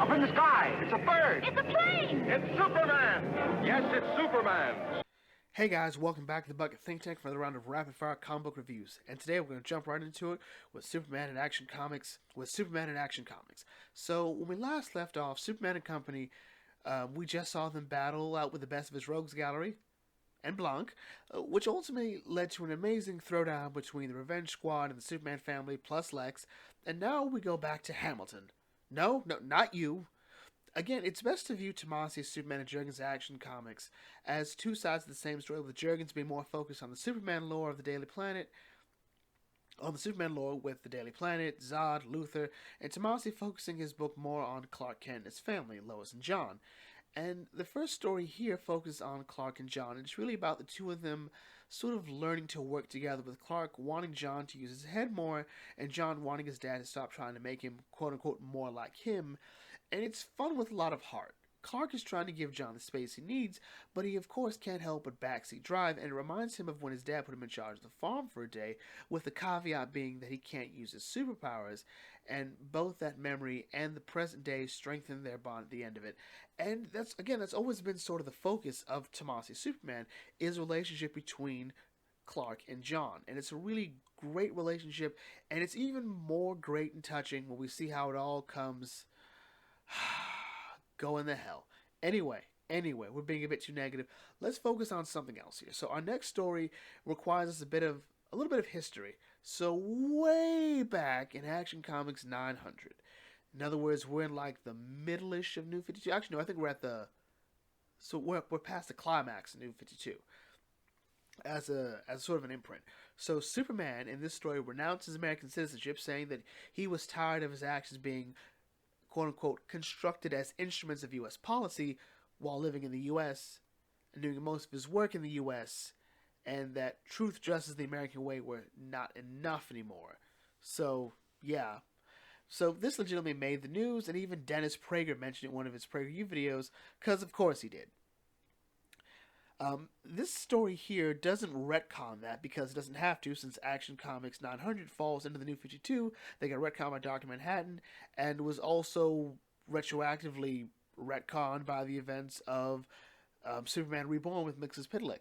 Up in the sky. It's a bird. It's a plane. It's Superman. Yes, it's Superman. Hey guys, welcome back to the Bucket Think Tank for another round of rapid fire comic book reviews. And today we're going to jump right into it with Superman in Action Comics. So when we last left off, Superman and Company, we just saw them battle out with the best of his rogues gallery and Blanc, which ultimately led to an amazing throwdown between the Revenge Squad and the Superman family plus Lex. And now we go back to Hamilton. No, not you. Again, it's best to view Tomasi's Superman and Jurgens Action Comics as two sides of the same story, with Jurgens being more focused on the Superman lore of the Daily Planet, with the Daily Planet, Zod, Luthor, and Tomasi focusing his book more on Clark Kent and his family, Lois and Jon. And the first story here focuses on Clark and Jon, and it's really about the two of them sort of learning to work together, with Clark wanting Jon to use his head more, and Jon wanting his dad to stop trying to make him, quote-unquote, more like him. And it's fun with a lot of heart. Clark is trying to give Jon the space he needs, but he of course can't help but backseat drive, and it reminds him of when his dad put him in charge of the farm for a day, with the caveat being that he can't use his superpowers, and both that memory and the present day strengthen their bond at the end of it. And that's always been sort of the focus of Tomasi's Superman, is a relationship between Clark and Jon, and it's a really great relationship, and it's even more great and touching when we see how it all comes go in the hell. Anyway, we're being a bit too negative. Let's focus on something else here. So our next story requires us a little bit of history. So way back in Action Comics 900. In other words, we're in like the middle-ish of New 52. Actually, no, I think we're past the climax of New 52. As sort of an imprint. So Superman in this story renounces American citizenship, saying that he was tired of his actions being quote-unquote constructed as instruments of U.S. policy while living in the U.S. and doing most of his work in the U.S., and that truth, justice, the American way were not enough anymore. So, yeah. So this legitimately made the news, and even Dennis Prager mentioned it in one of his PragerU videos, because of course he did. This story here doesn't retcon that, because it doesn't have to, since Action Comics 900 falls into the New 52. They got retconned by Dr. Manhattan, and was also retroactively retconned by the events of Superman Reborn with Mxyzptlk.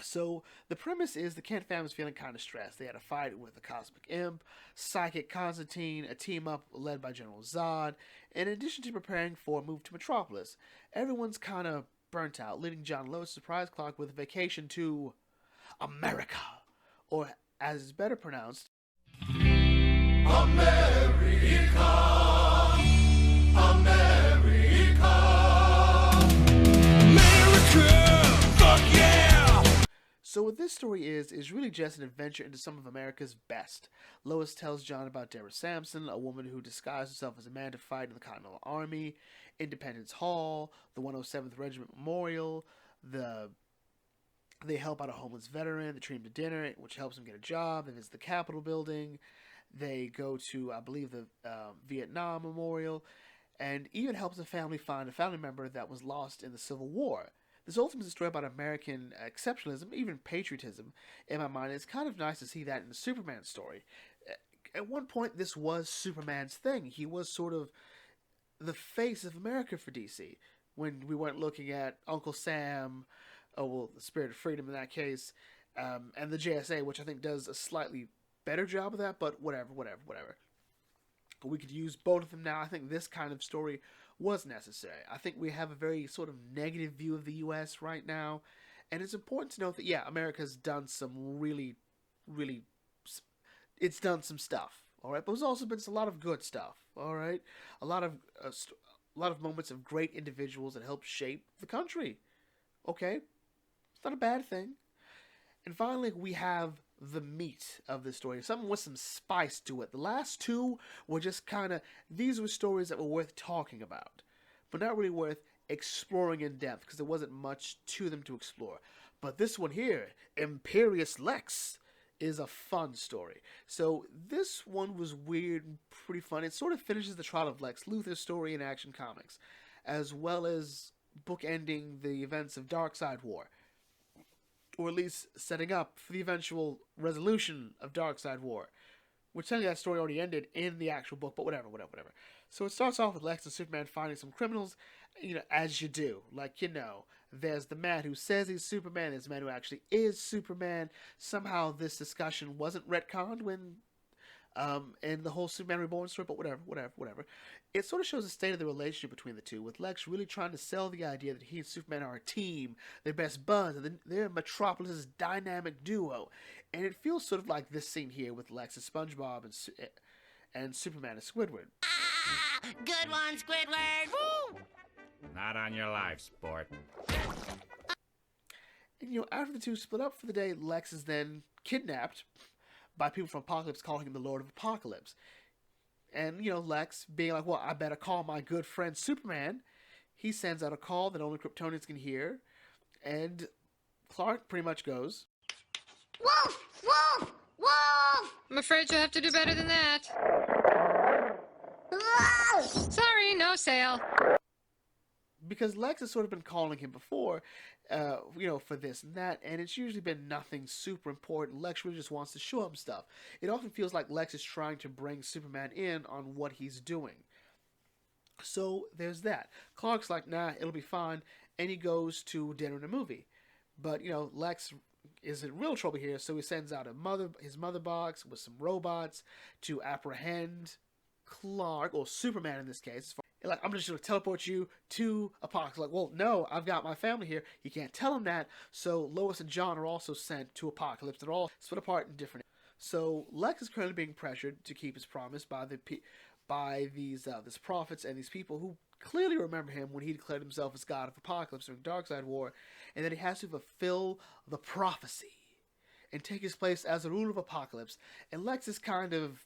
So the premise is the Kent family's feeling kind of stressed. They had a fight with the Cosmic Imp, Psychic Constantine, a team-up led by General Zod, in addition to preparing for a move to Metropolis. Everyone's kind of burnt out, leading Jon and Lois to surprise Clark with a vacation to America, or as is better pronounced, America, America, America, fuck yeah! So what this story is really just an adventure into some of America's best. Lois tells Jon about Deborah Sampson, a woman who disguised herself as a man to fight in the Continental Army, Independence Hall, the 107th Regiment Memorial, they help out a homeless veteran, they treat him to dinner, which helps him get a job, they visit the Capitol building, they go to, I believe, the Vietnam Memorial, and even helps the family find a family member that was lost in the Civil War. This ultimately is a story about American exceptionalism, even patriotism, in my mind. It's kind of nice to see that in the Superman story. At one point, this was Superman's thing. He was sort of the face of America for DC, when we weren't looking at Uncle Sam, the Spirit of Freedom in that case, and the JSA, which I think does a slightly better job of that, but whatever. We could use both of them now. I think this kind of story was necessary. I think we have a very sort of negative view of the U.S. right now, and it's important to note that, yeah, America's done some really it's done some stuff, all right? But there's also been a lot of good stuff, all right? A lot of moments of great individuals that helped shape the country, okay? It's not a bad thing. And finally, we have the meat of this story, something with some spice to it. The last two were just these were stories that were worth talking about, but not really worth exploring in depth, because there wasn't much to them to explore. But this one here, Imperious Lex, is a fun story. So this one was weird and pretty fun. It sort of finishes the trial of Lex Luthor's story in Action Comics, as well as bookending the events of Darkseid War, or at least setting up for the eventual resolution of Darkseid War, which technically that story already ended in the actual book, but whatever. So it starts off with Lex and Superman finding some criminals, as you do. Like, there's the man who says he's Superman, there's the man who actually is Superman. Somehow this discussion wasn't retconned when in the whole Superman Reborn story, but whatever. It sort of shows the state of the relationship between the two, with Lex really trying to sell the idea that he and Superman are a team, they're best buds, and they're Metropolis's dynamic duo. And it feels sort of like this scene here with Lex and SpongeBob and Superman and Squidward. Good one, Squidward! Woo! Not on your life, sport. And, after the two split up for the day, Lex is then kidnapped by people from Apokalips calling him the Lord of Apokalips. And, Lex being like, well, I better call my good friend Superman. He sends out a call that only Kryptonians can hear. And Clark pretty much goes, Wolf! Wolf! Wolf! I'm afraid you'll have to do better than that. Wolf! Sorry, no sale. because Lex has sort of been calling him before, for this and that, and it's usually been nothing super important. Lex really just wants to show him stuff. It often feels like Lex is trying to bring Superman in on what he's doing. So there's that. Clark's like, nah, it'll be fine, and he goes to dinner and a movie. But, Lex is in real trouble here, so he sends out his mother box with some robots to apprehend Clark, or Superman in this case. Like, I'm just going to teleport you to Apokalips. Like, well, no, I've got my family here. You can't tell them that. So Lois and Jon are also sent to Apokalips. They're all split apart in different. So Lex is currently being pressured to keep his promise by these prophets and these people who clearly remember him when he declared himself as God of Apokalips during Darkseid War, and that he has to fulfill the prophecy and take his place as the ruler of Apokalips. And Lex is kind of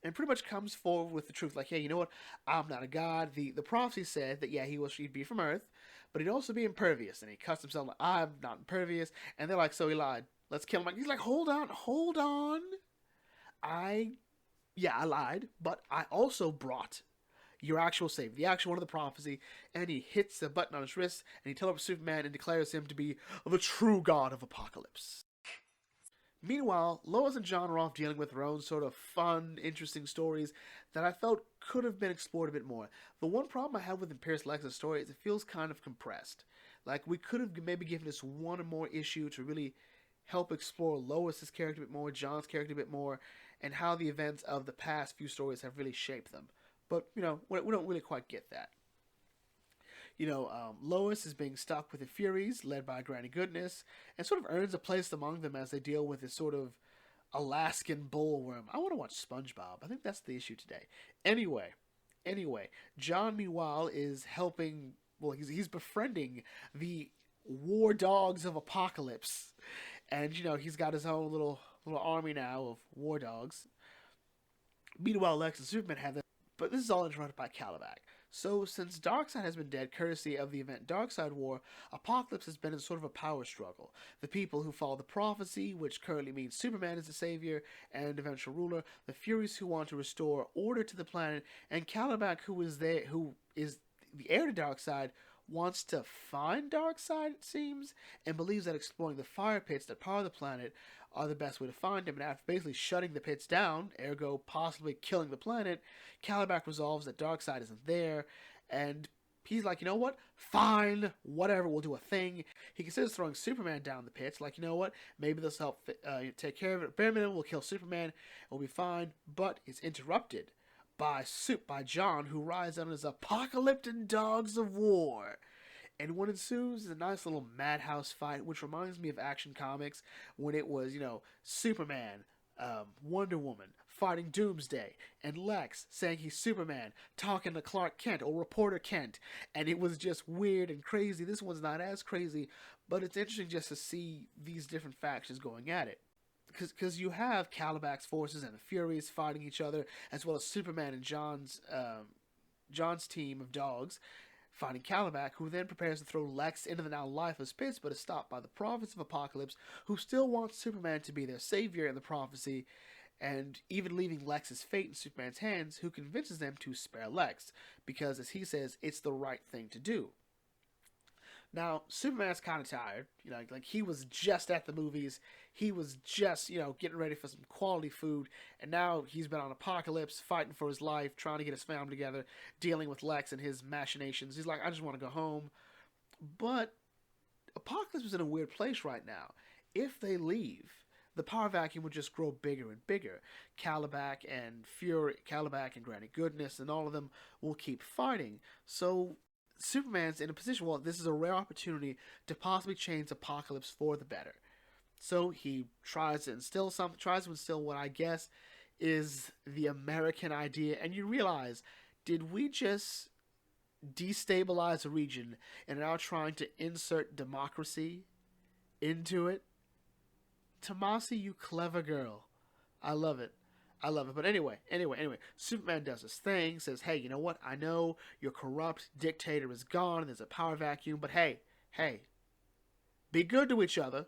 and pretty much comes forward with the truth, like, hey, you know what? I'm not a god. The prophecy said that, yeah, he'd be from Earth, but he'd also be impervious. And he cuts himself like, I'm not impervious. And they're like, so he lied. Let's kill him. He's like, hold on. I lied, but I also brought your actual savior, the actual one of the prophecy. And he hits the button on his wrist, and he teleports Superman and declares him to be the true god of Apokalips. Meanwhile, Lois and Jon are off dealing with their own sort of fun, interesting stories that I felt could have been explored a bit more. The one problem I have with Imperious Lex's story is it feels kind of compressed. Like, we could have maybe given us one or more issue to really help explore Lois's character a bit more, Jon's character a bit more, and how the events of the past few stories have really shaped them. But, we don't really quite get that. Lois is being stuck with the Furies, led by Granny Goodness, and sort of earns a place among them as they deal with this sort of Alaskan bullworm. I want to watch SpongeBob. I think that's the issue today. Anyway, Jon, meanwhile, is helping, he's befriending the war dogs of Apokalips. And, he's got his own little army now of war dogs. Meanwhile, Lex and Superman have them, but this is all interrupted by Calabac. So, since Darkseid has been dead, courtesy of the event Darkseid War, Apokalips has been in sort of a power struggle. The people who follow the prophecy, which currently means Superman is the savior and eventual ruler, the Furies who want to restore order to the planet, and Calabac, who is the heir to Darkseid, wants to find Darkseid, it seems, and believes that exploring the fire pits that power the planet are the best way to find him. And after basically shutting the pits down, ergo possibly killing the planet, Calabac resolves that Darkseid isn't there, and he's like, you know what? Fine, whatever, we'll do a thing. He considers throwing Superman down the pits, like, you know what? Maybe this will help take care of it. Bare minimum, we'll kill Superman, we'll be fine. But it's interrupted by Jon, who rides on his apocalyptic dogs of war. And what ensues is a nice little madhouse fight, which reminds me of Action Comics when it was, Superman, Wonder Woman fighting Doomsday, and Lex saying he's Superman, talking to Clark Kent, or Reporter Kent, and it was just weird and crazy. This one's not as crazy, but it's interesting just to see these different factions going at it. Because you have Calabac's forces and the Furies fighting each other, as well as Superman and Jon's team of dogs fighting Calabac, who then prepares to throw Lex into the now lifeless pits, but is stopped by the prophets of Apokalips, who still want Superman to be their savior in the prophecy, and even leaving Lex's fate in Superman's hands, who convinces them to spare Lex, because, as he says, it's the right thing to do. Now, Superman's kind of tired. You know, like he was just at the movies. He was just, getting ready for some quality food. And now he's been on Apokalips, fighting for his life, trying to get his family together, dealing with Lex and his machinations. He's like, I just want to go home. But Apokalips is in a weird place right now. If they leave, the power vacuum would just grow bigger and bigger. Calabac and Fury, Calabac and Granny Goodness, and all of them will keep fighting. So Superman's in a position, well, this is a rare opportunity to possibly change Apokalips for the better. So he tries to instill what I guess is the American idea, and you realize, did we just destabilize a region and are now trying to insert democracy into it? Tomasi, you clever girl. I love it. But anyway, Superman does his thing, says, hey, you know what? I know your corrupt dictator is gone, there's a power vacuum, but hey, be good to each other.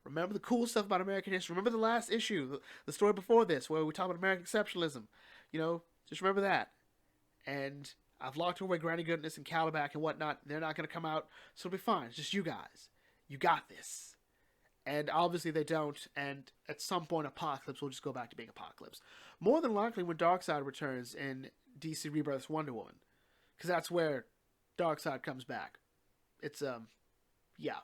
Remember the cool stuff about American history. Remember the last issue, the story before this, where we talk about American exceptionalism. Just remember that. And I've locked away Granny Goodness and Calabac and whatnot. They're not going to come out, so it'll be fine. It's just you guys. You got this. And obviously they don't, and at some point Apokalips will just go back to being Apokalips. More than likely when Darkseid returns in DC Rebirth's Wonder Woman. Because that's where Darkseid comes back. It's, yeah.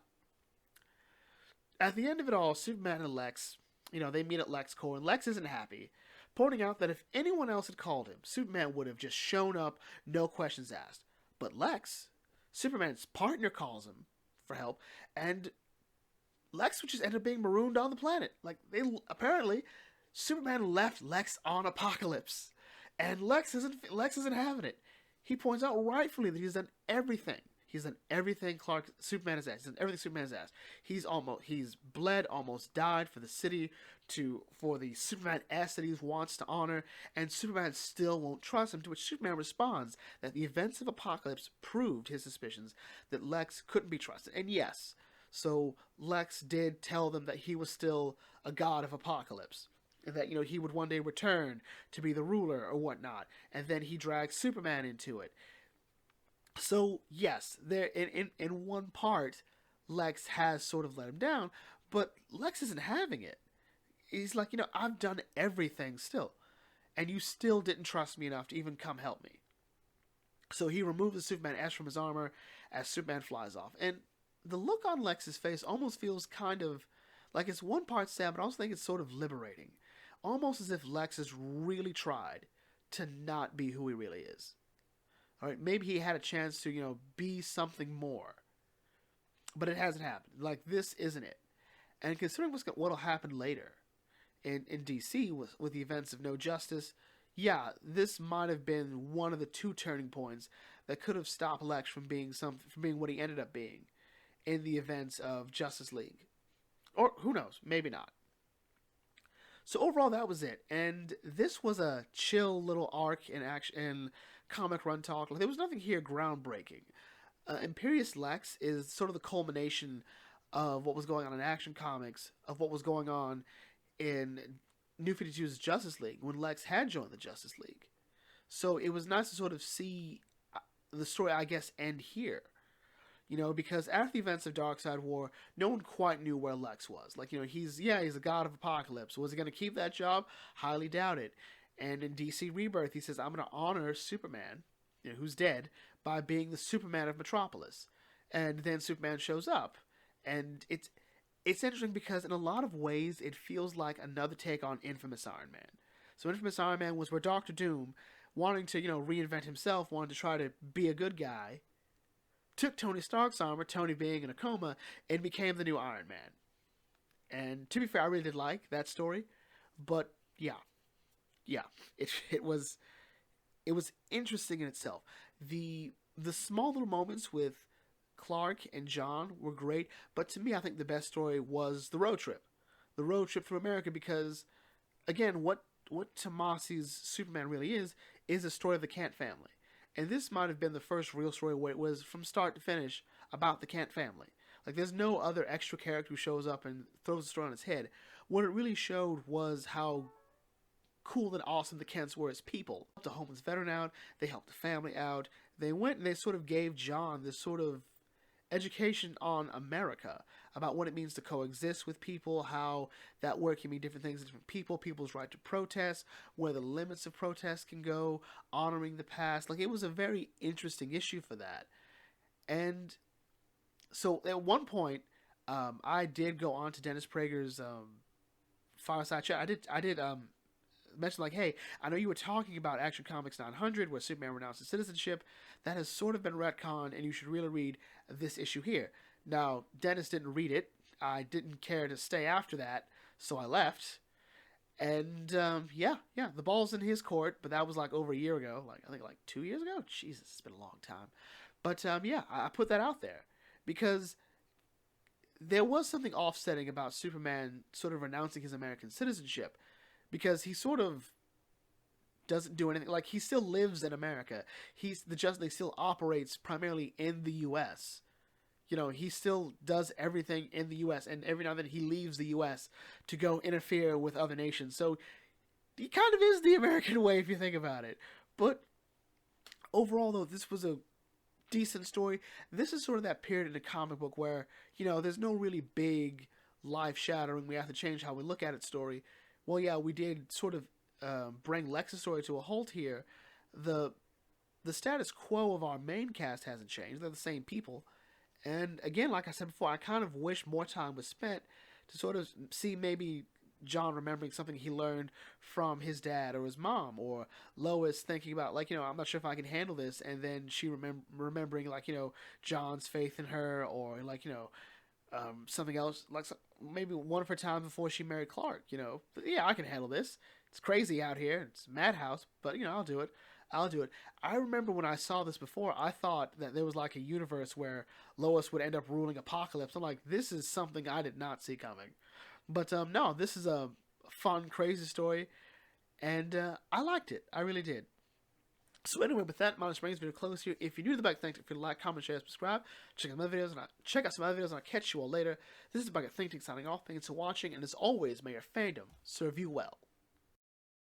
At the end of it all, Superman and Lex, they meet at LexCorp, and Lex isn't happy, pointing out that if anyone else had called him, Superman would have just shown up, no questions asked. But Lex, Superman's partner, calls him for help, and Lex would just end up being marooned on the planet. Apparently, Superman left Lex on Apokalips, and Lex isn't having it. He points out rightfully that he's done everything. He's done everything Superman has asked. He's done everything Superman has asked. He's bled, almost died for the city, for the Superman S that he wants to honor, and Superman still won't trust him, to which Superman responds that the events of Apokalips proved his suspicions that Lex couldn't be trusted. And yes, so Lex did tell them that he was still a god of Apokalips, and that, he would one day return to be the ruler or whatnot, and then he dragged Superman into it. So yes, there in one part, Lex has sort of let him down, but Lex isn't having it. He's like, I've done everything still, and you still didn't trust me enough to even come help me. So he removes the Superman S from his armor as Superman flies off, and the look on Lex's face almost feels kind of like it's one part sad, but I also think it's sort of liberating. Almost as if Lex has really tried to not be who he really is. All right, maybe he had a chance to, be something more. But it hasn't happened. This isn't it. And considering what'll happen later in DC with the events of No Justice, yeah, this might have been one of the two turning points that could have stopped Lex from being what he ended up being in the events of Justice League. Or, who knows, maybe not. So overall, that was it. And this was a chill little arc in action and comic run talk. There was nothing here groundbreaking. Imperious Lex is sort of the culmination of what was going on in Action Comics, of what was going on in New 52's Justice League, when Lex had joined the Justice League. So it was nice to sort of see the story, I guess, end here. Because after the events of Darkseid War, no one quite knew where Lex was. He's a god of Apokalips. Was he going to keep that job? Highly doubt it. And in DC Rebirth, he says, I'm going to honor Superman, who's dead, by being the Superman of Metropolis. And then Superman shows up. And it's interesting because in a lot of ways, it feels like another take on Infamous Iron Man. So Infamous Iron Man was where Dr. Doom, wanting to, reinvent himself, wanted to try to be a good guy, took Tony Stark's armor, Tony being in a coma, and became the new Iron Man. And to be fair, I really did like that story, but yeah, it was interesting in itself. The small little moments with Clark and Jon were great, but to me, I think the best story was the road trip through America, because again, what Tomasi's Superman really is a story of the Kent family. And this might have been the first real story where it was from start to finish about the Kent family. There's no other extra character who shows up and throws the story on its head. What it really showed was how cool and awesome the Kents were as people. They helped the homeless veteran out. They helped the family out. They went and they sort of gave Jon this sort of education on America, about what it means to coexist with people, how that word can mean different things to different people, people's right to protest, where the limits of protest can go, honoring the past. Like, it was a very interesting issue for that. And so at one point, I did go on to Dennis Prager's Fireside Chat. I did mention, like, hey, I know you were talking about Action Comics 900, where Superman renounces citizenship. That has sort of been retconned, and you should really read this issue here. Now, Dennis didn't read it. I didn't care to stay after that, so I left. And yeah, the ball's in his court, but that was like over a year ago. Like, I think like 2 years ago. Jesus, it's been a long time. But yeah, I put that out there because there was something offsetting about Superman sort of renouncing his American citizenship, because he sort of doesn't do anything. Like, he still lives in America. The Justice League still operates primarily in the U.S. You know, he still does everything in the U.S., and every now and then he leaves the U.S. to go interfere with other nations. So he kind of is the American way, if you think about it. But overall, though, this was a decent story. This is sort of that period in the comic book where, you know, there's no really big life-shattering, we have to change how we look at it story. Well, yeah, we did sort of bring Lex's story to a halt here. The status quo of our main cast hasn't changed. They're the same people. And again, like I said before, I kind of wish more time was spent to sort of see maybe Jon remembering something he learned from his dad or his mom, or Lois thinking about, like, you know, I'm not sure if I can handle this, and then she remembering, like, you know, Jon's faith in her, or, like, you know, something else, like maybe one of her times before she married Clark, you know. But yeah, I can handle this. It's crazy out here. It's a madhouse, but, you know, I'll do it. I remember when I saw this before, I thought that there was like a universe where Lois would end up ruling Apokalips. I'm like, this is something I did not see coming. But no, this is a fun, crazy story, and I liked it. I really did. So anyway, with that, my name is brings video close here. If you're new to the Bucket, thanks for like, comment, share, subscribe. Check out my videos, and check out some other videos, and I'll catch you all later. This is Bucket Think Tank signing off. Thanks for watching, and as always, may your fandom serve you well.